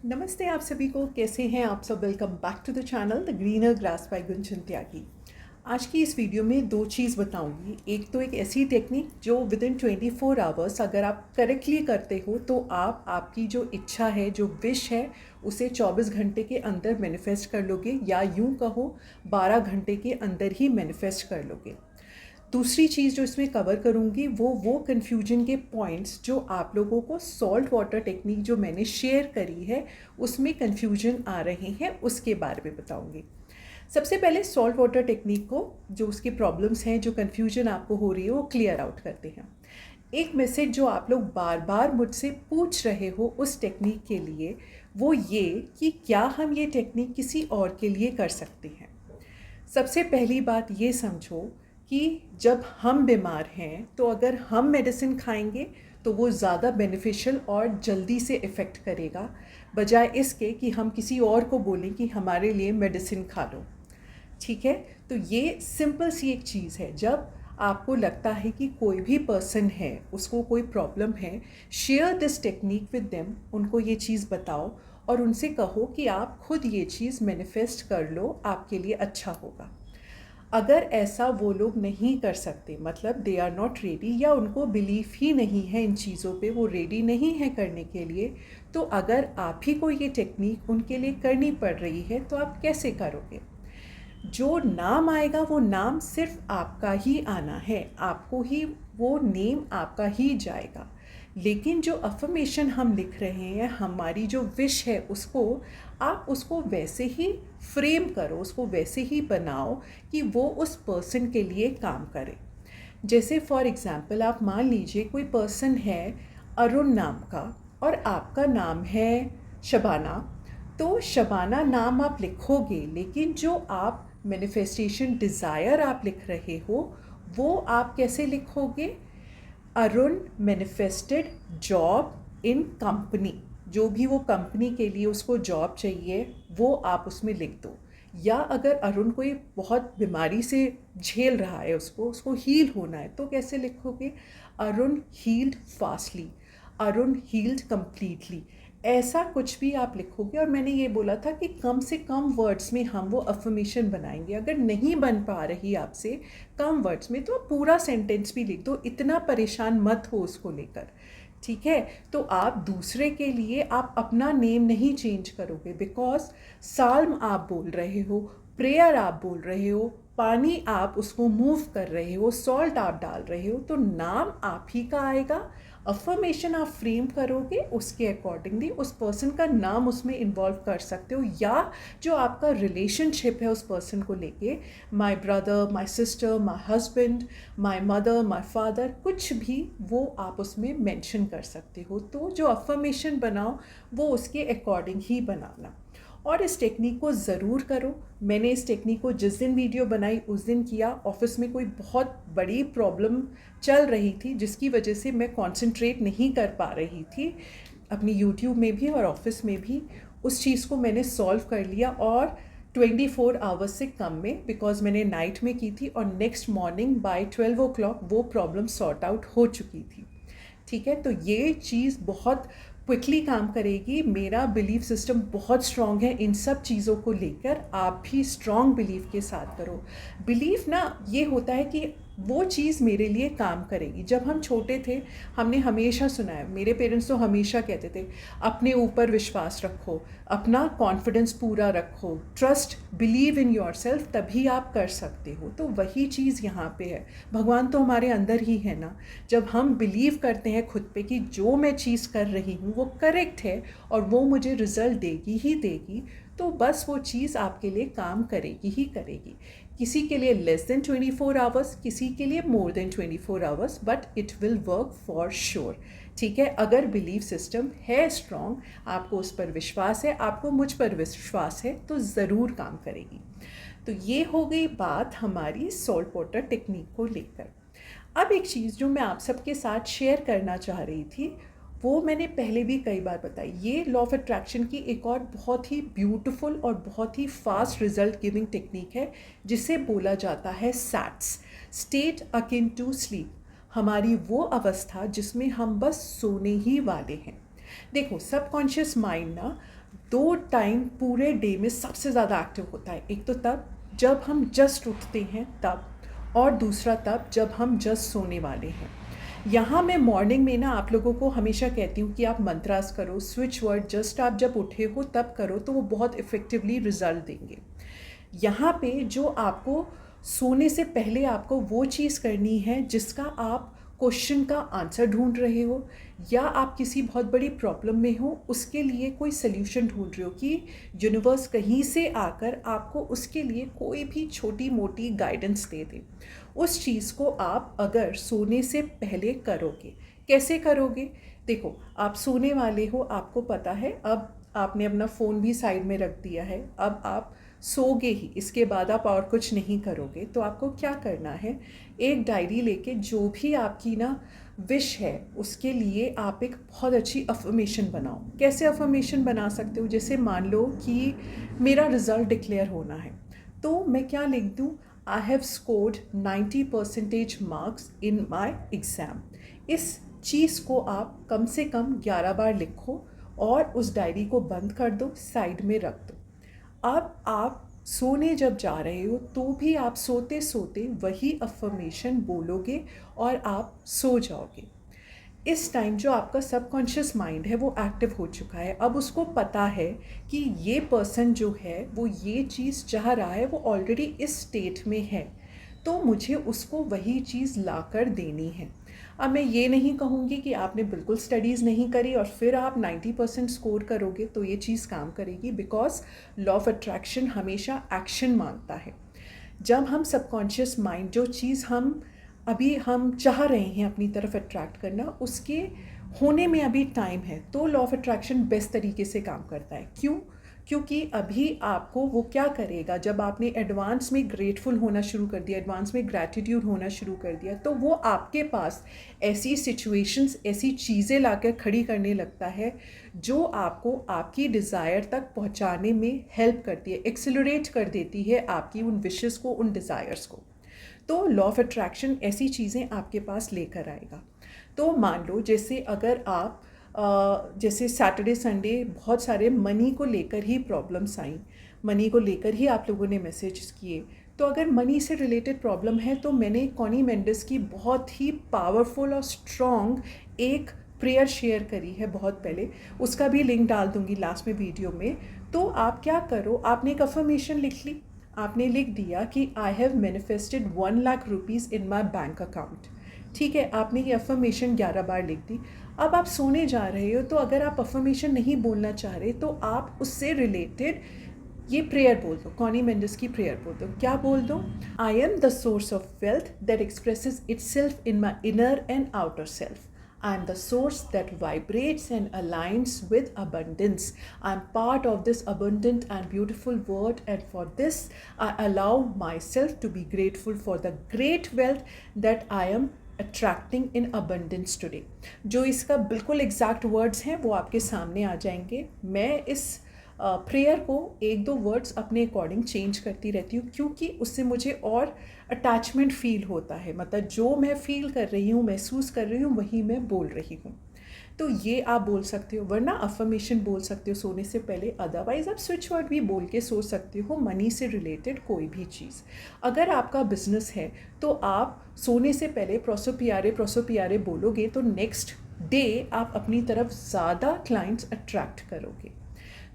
नमस्ते आप सभी को, कैसे हैं आप सब। Welcome back to the channel the greener grass by Gunjan Tyagi. आज की इस वीडियो में दो चीज़ बताऊंगी। एक तो एक ऐसी टेक्निक जो विद इन 24 आवर्स अगर आप करेक्टली करते हो तो आप आपकी जो इच्छा है, जो विश है, उसे 24 घंटे के अंदर मैनिफेस्ट कर लोगे, या यूँ कहो 12 घंटे के अंदर ही मैनिफेस्ट कर लोगे। दूसरी चीज़ जो इसमें कवर करूँगी वो कन्फ्यूजन के पॉइंट्स जो आप लोगों को सॉल्ट वाटर टेक्निक जो मैंने शेयर करी है उसमें कन्फ्यूजन आ रहे हैं, उसके बारे में बताऊँगी। सबसे पहले सॉल्ट वाटर टेक्निक को, जो उसके प्रॉब्लम्स हैं, जो कन्फ्यूजन आपको हो रही है, वो क्लियर आउट करते हैं। एक मैसेज जो आप लोग बार बार मुझसे पूछ रहे हो उस टेक्निक के लिए, वो ये कि क्या हम ये टेक्निक किसी और के लिए कर सकते हैं। सबसे पहली बात ये समझो कि जब हम बीमार हैं तो अगर हम मेडिसिन खाएंगे तो वो ज़्यादा बेनिफिशियल और जल्दी से इफ़ेक्ट करेगा, बजाय इसके कि हम किसी और को बोलें कि हमारे लिए मेडिसिन खा लो। ठीक है, तो ये सिंपल सी एक चीज़ है। जब आपको लगता है कि कोई भी पर्सन है, उसको कोई प्रॉब्लम है, share this technique with them. उनको ये चीज़ बताओ और उनसे कहो कि आप खुद ये चीज़ मैनिफेस्ट कर लो, आपके लिए अच्छा होगा। अगर ऐसा वो लोग नहीं कर सकते, मतलब दे आर नॉट रेडी, या उनको बिलीफ ही नहीं है इन चीज़ों पे, वो रेडी नहीं है करने के लिए, तो अगर आप ही को ये टेक्निक उनके लिए करनी पड़ रही है तो आप कैसे करोगे। जो नाम आएगा वो नाम सिर्फ आपका ही आना है, आपको ही वो नेम आपका ही जाएगा। लेकिन जो अफर्मेशन हम लिख रहे हैं, हमारी जो विश है, उसको आप उसको वैसे ही फ्रेम करो, उसको वैसे ही बनाओ कि वो उस पर्सन के लिए काम करे। जैसे फॉर एग्ज़ाम्पल आप मान लीजिए कोई पर्सन है अरुण नाम का और आपका नाम है शबाना। तो शबाना नाम आप लिखोगे, लेकिन जो आप मैनिफेस्टेशन डिज़ायर आप लिख रहे हो वो आप कैसे लिखोगे। Arun manifested job in company. जो भी वो कंपनी के लिए उसको जॉब चाहिए वो आप उसमें लिख दो। या अगर अरुण कोई बहुत बीमारी से झेल रहा है, उसको उसको हील होना है, तो कैसे लिखोगे। Arun healed fastly, Arun healed completely. ऐसा कुछ भी आप लिखोगे। और मैंने ये बोला था कि कम से कम वर्ड्स में हम वो अफर्मेशन बनाएंगे। अगर नहीं बन पा रही आपसे कम वर्ड्स में, तो आप पूरा सेंटेंस भी लिख दो, इतना परेशान मत हो उसको लेकर। ठीक है, तो आप दूसरे के लिए आप अपना नेम नहीं चेंज करोगे, बिकॉज साल्म आप बोल रहे हो, प्रेयर आप बोल रहे हो, पानी आप उसको मूव कर रहे हो, सॉल्ट आप डाल रहे हो, तो नाम आप ही का आएगा। अफर्मेशन आप फ्रेम करोगे, उसके अकॉर्डिंगली उस पर्सन का नाम उसमें इन्वॉल्व कर सकते हो, या जो आपका रिलेशनशिप है उस पर्सन को लेके, my brother, my sister, my husband, my mother, my father, कुछ भी वो आप उसमें मेंशन कर सकते हो। तो जो अफर्मेशन बनाओ वो उसके अकॉर्डिंग ही बनाना, और इस टेक्निक को ज़रूर करो। मैंने इस टेक्निक को जिस दिन वीडियो बनाई उस दिन किया। ऑफिस में कोई बहुत बड़ी प्रॉब्लम चल रही थी जिसकी वजह से मैं कंसंट्रेट नहीं कर पा रही थी, अपनी यूट्यूब में भी और ऑफिस में भी। उस चीज़ को मैंने सॉल्व कर लिया, और 24 आवर्स से कम में, बिकॉज मैंने नाइट में की थी, और नेक्स्ट मॉर्निंग बाय 12 o'clock वो प्रॉब्लम सॉर्ट आउट हो चुकी थी। ठीक है, तो ये चीज़ बहुत क्विकली काम करेगी। मेरा बिलीफ सिस्टम बहुत स्ट्रॉन्ग है इन सब चीज़ों को लेकर। आप भी स्ट्रॉन्ग बिलीफ के साथ करो। बिलीफ ना ये होता है कि वो चीज़ मेरे लिए काम करेगी। जब हम छोटे थे हमने हमेशा सुना है, मेरे पेरेंट्स तो हमेशा कहते थे, अपने ऊपर विश्वास रखो, अपना कॉन्फिडेंस पूरा रखो, trust, believe in your self, तभी आप कर सकते हो। तो वही चीज़ यहाँ पे है। भगवान तो हमारे अंदर ही है ना। जब हम बिलीव करते हैं खुद पे कि जो मैं चीज़ कर रही हूँ वो करेक्ट है और वो मुझे रिजल्ट देगी ही देगी, तो बस वो चीज़ आपके लिए काम करेगी ही करेगी। किसी के लिए लेस देन 24 आवर्स, किसी के लिए more than 24 hours, but it will work for sure. ठीक है, अगर बिलीफ सिस्टम है स्ट्रॉन्ग, आपको उस पर विश्वास है, आपको मुझ पर विश्वास है, तो ज़रूर काम करेगी। तो ये हो गई बात हमारी सॉल्ट वाटर टेक्निक को लेकर। अब एक चीज़ जो मैं आप सबके साथ शेयर करना चाह रही थी, वो मैंने पहले भी कई बार बताई। ये लॉ ऑफ अट्रैक्शन की एक और बहुत ही ब्यूटीफुल और बहुत ही फास्ट रिजल्ट गिविंग टेक्निक है, जिसे बोला जाता है SATS, state akin to sleep. हमारी वो अवस्था जिसमें हम बस सोने ही वाले हैं। देखो, सबकॉन्शियस माइंड ना दो टाइम पूरे डे में सबसे ज़्यादा एक्टिव होता है। एक तो तब जब हम जस्ट उठते हैं तब, और दूसरा तब जब हम जस्ट सोने वाले हैं। यहाँ मैं मॉर्निंग में ना आप लोगों को हमेशा कहती हूँ कि आप मंत्रास करो, स्विच वर्ड जस्ट आप जब उठे हो तब करो, तो वो बहुत इफ़ेक्टिवली रिजल्ट देंगे। यहाँ पे जो आपको सोने से पहले आपको वो चीज़ करनी है जिसका आप क्वेश्चन का आंसर ढूंढ रहे हो, या आप किसी बहुत बड़ी प्रॉब्लम में हो उसके लिए कोई सल्यूशन ढूंढ रहे हो कि यूनिवर्स कहीं से आकर आपको उसके लिए कोई भी छोटी मोटी गाइडेंस दे दे। उस चीज़ को आप अगर सोने से पहले करोगे, कैसे करोगे? देखो, आप सोने वाले हो, आपको पता है, अब आपने अपना फ़ोन भी साइड में रख दिया है, अब आप सोगे ही, इसके बाद आप और कुछ नहीं करोगे। तो आपको क्या करना है, एक डायरी लेके जो भी आपकी ना विश है उसके लिए आप एक बहुत अच्छी अफर्मेशन बनाओ। कैसे अफर्मेशन बना सकते हो? जैसे मान लो कि मेरा रिज़ल्ट डिक्लेयर होना है, तो मैं क्या लिख दूँ? I have scored 90% marks in my exam. इस चीज़ को आप कम से कम 11 बार लिखो और उस डायरी को बंद कर दो, साइड में रख दो। अब आप सोने जब जा रहे हो तो भी आप सोते सोते वही अफर्मेशन बोलोगे और आप सो जाओगे। इस टाइम जो आपका सबकॉन्शियस माइंड है वो एक्टिव हो चुका है। अब उसको पता है कि ये पर्सन जो है वो ये चीज़ चाह रहा है, वो ऑलरेडी इस स्टेट में है, तो मुझे उसको वही चीज़ लाकर देनी है। अब मैं ये नहीं कहूँगी कि आपने बिल्कुल स्टडीज़ नहीं करी और फिर आप 90% स्कोर करोगे तो ये चीज़ काम करेगी, बिकॉज लॉ ऑफ अट्रैक्शन हमेशा एक्शन मांगता है। जब हम सबकॉन्शियस माइंड जो चीज़ हम चाह रहे हैं अपनी तरफ अट्रैक्ट करना, उसके होने में अभी टाइम है, तो लॉ ऑफ अट्रैक्शन बेस्ट तरीके से काम करता है। क्यों? क्योंकि अभी आपको वो क्या करेगा, जब आपने एडवांस में ग्रेटफुल होना शुरू कर दिया, एडवांस में ग्रैटिट्यूड होना शुरू कर दिया, तो वो आपके पास ऐसी सिचुएशंस, ऐसी चीज़ें लाकर खड़ी करने लगता है जो आपको आपकी डिज़ायर तक पहुंचाने में हेल्प करती है, एक्सेलरेट कर देती है आपकी उन विशेस को, उन डिज़ायर्स को। तो लॉ ऑफ अट्रैक्शन ऐसी चीज़ें आपके पास लेकर आएगा। तो मान लो जैसे अगर आप जैसे सैटरडे संडे बहुत सारे मनी को लेकर ही प्रॉब्लम्स आई, मनी को लेकर ही आप लोगों ने मैसेज किए, तो अगर मनी से रिलेटेड प्रॉब्लम है तो मैंने कॉनी मेंडिस की बहुत ही पावरफुल और स्ट्रॉन्ग एक प्रेयर शेयर करी है बहुत पहले, उसका भी लिंक डाल दूंगी लास्ट में वीडियो में। तो आप क्या करो, आपने एक अफर्मेशन लिख ली, आपने लिख दिया कि I have manifested 1 lakh rupees in my bank account. ठीक है, आपने ये अफर्मेशन 11 बार लिख दी। अब आप सोने जा रहे हो, तो अगर आप अफर्मेशन नहीं बोलना चाह रहे तो आप उससे रिलेटेड ये प्रेयर बोल दो, कॉनी मेंडिस की प्रेयर बोल दो। क्या बोल दो? I am the source of wealth that expresses itself in my inner and outer self. I am the source that vibrates and aligns with abundance. I am part of this abundant and beautiful world, and for this I allow myself to be grateful for the great wealth that I am attracting in abundance today. जो इसका बिल्कुल exact words हैं वो आपके सामने आ जाएंगे। मैं इस प्रेयर को एक दो वर्ड्स अपने अकॉर्डिंग चेंज करती रहती हूँ, क्योंकि उससे मुझे और अटैचमेंट फील होता है, मतलब जो मैं फील कर रही हूँ, महसूस कर रही हूँ, वही मैं बोल रही हूँ। तो ये आप बोल सकते हो, वरना अफर्मेशन बोल सकते हो सोने से पहले, अदरवाइज़ आप स्विच वर्ड भी बोल के सोच सकते हो मनी से रिलेटेड कोई भी चीज़। अगर आपका बिजनेस है तो आप सोने से पहले प्रोसोपियारे बोलोगे तो नेक्स्ट डे आप अपनी तरफ ज़्यादा क्लाइंट्स अट्रैक्ट करोगे।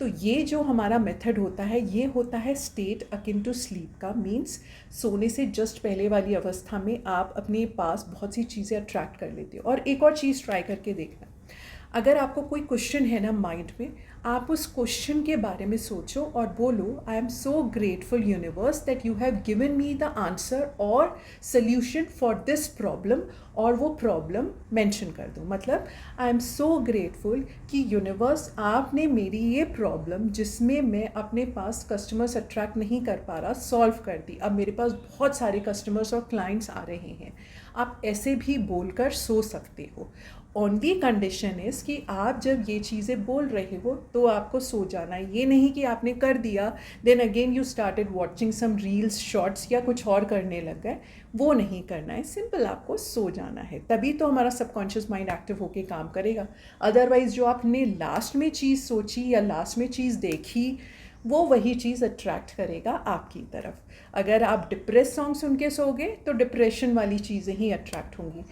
तो ये जो हमारा मेथड होता है, ये होता है स्टेट अकिन टू स्लीप का। मीन्स सोने से जस्ट पहले वाली अवस्था में आप अपने पास बहुत सी चीज़ें अट्रैक्ट कर लेते हो। और एक और चीज़ ट्राई करके देखना, अगर आपको कोई क्वेश्चन है ना माइंड में, आप उस क्वेश्चन के बारे में सोचो और बोलो, I am so grateful universe that you have given me the answer और सल्यूशन फॉर दिस प्रॉब्लम, और वो प्रॉब्लम मेंशन कर दो। मतलब आई एम सो ग्रेटफुल कि यूनिवर्स आपने मेरी ये प्रॉब्लम, जिसमें मैं अपने पास कस्टमर्स अट्रैक्ट नहीं कर पा रहा, सॉल्व कर दी। अब मेरे पास बहुत सारे कस्टमर्स और क्लाइंट्स आ रहे हैं। आप ऐसे भी बोलकर सो सकते हो। ओनली कंडीशन इज़ कि आप जब ये चीज़ें बोल रहे हो तो आपको सो जाना है। ये नहीं कि आपने कर दिया then again you started watching some reels shorts या कुछ और करने लग गए, वो नहीं करना है। सिंपल आपको सो जाना है, तभी तो हमारा सबकॉन्शियस माइंड एक्टिव होकर काम करेगा। अदरवाइज़ जो आपने लास्ट में चीज़ सोची या लास्ट में चीज़ देखी वो वही चीज़ अट्रैक्ट करेगा आपकी तरफ। अगर आप डिप्रेस सॉन्ग सुन के सोगे तो डिप्रेशन वाली चीज़ें ही अट्रैक्ट होंगी।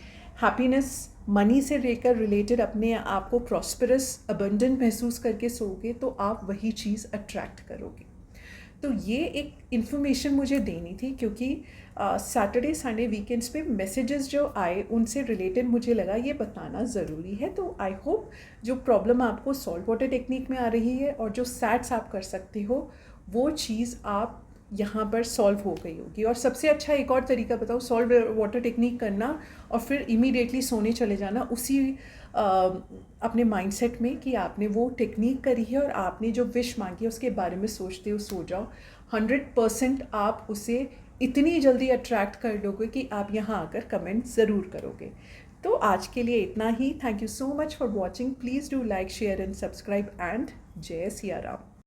हैप्पीनेस मनी से लेकर रिलेटेड अपने आप को प्रॉस्परस अबंडेंट महसूस करके सोगे तो आप वही चीज़ अट्रैक्ट करोगे। तो ये एक इन्फॉर्मेशन मुझे देनी थी, क्योंकि सैटरडे संडे वीकेंड्स पे मैसेजेस जो आए उनसे रिलेटेड मुझे लगा ये बताना ज़रूरी है। तो आई होप जो प्रॉब्लम आपको सॉल्ट वाटर टेक्निक में आ रही है और जो सैट्स आप कर सकते हो वो चीज़ आप यहाँ पर सॉल्व हो गई होगी। और सबसे अच्छा एक और तरीका बताओ सॉल्व वाटर टेक्निक करना और फिर इमीडिएटली सोने चले जाना उसी अपने माइंडसेट में कि आपने वो टेक्निक करी है और आपने जो विश मांगी है उसके बारे में सोचते हो सो जाओ। 100% आप उसे इतनी जल्दी अट्रैक्ट कर लोगे कि आप यहाँ आकर कमेंट ज़रूर करोगे। तो आज के लिए इतना ही। Thank you so much for watching. Please do like share and subscribe and जय सिया राम।